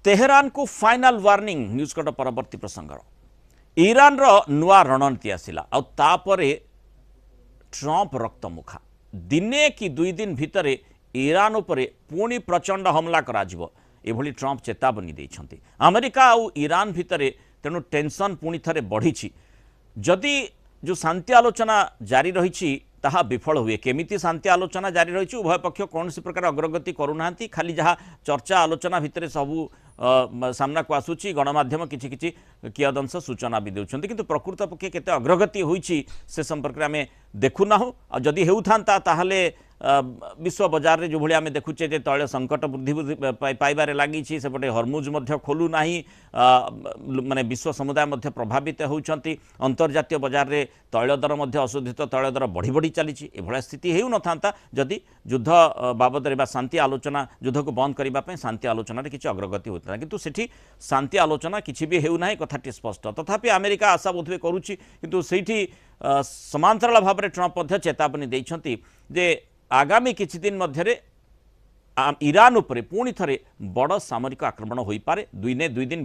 Tehran को final warning news cut परवर्ती प्रसंग ईरान रो नुआ रणनीति आसिला आउे ट्रंप रक्तमुखा दिने कि दुई दिन भितर ईरान उपरे पुणी प्रचंड हमला कराजिवो एभली ट्रंप चेतावनी देइछन्ति। अमेरिका आउ ईरान भितर तेणु टेंशन पुणी थरे बढ़ी जदि जो शांति आलोचना जारी रही ताहा विफल हुए केमिति शांति आलोचना जारी रही उभय पक्ष कौन प्रकार अग्रगति करूना खाली जहाँ चर्चा आलोचना भितर सबू सामना को आसूची गणमाध्यम किछि किछि कियदंश सूचना भी देउछन्ति किंतु प्रकृत पक्षे केते अग्रगति होईछि से संपर्क में आमे देखुना हो जदि हेउथांता ताहले विश्व बजार रे जो भली आमे देखुचे जे तैल संकट वृद्धि पाइबारे लागी सेपटे हरमुज मध्य खोलु नाही माने विश्व समुदाय मध्य प्रभावित होउछन्ति अंतर्जातीय बजार रे तैल दर मध्य अशोधित तैल दर बढ़ी बढ़ी चली एभला स्थिति हेउ नथांता जदि युद्ध बाबद रे शांति आलोचना युद्ध को बंद करबा पय शांति आलोचना रे किछि अग्रगति होता किंतु सेठी शांति आलोचना किछि भी हेउ नाही कथाटी स्पष्ट तथापि अमेरिका आशा बोधवे करूछि किंतु सेठी समांतराल भाव में ट्रंप मध्य चेतावनी देइछन्ति जे आगामी किछि दिन मध्यरे ईरान उपरे पुणी थरे बड़ सामरिक आक्रमण होई पारे दुई दिन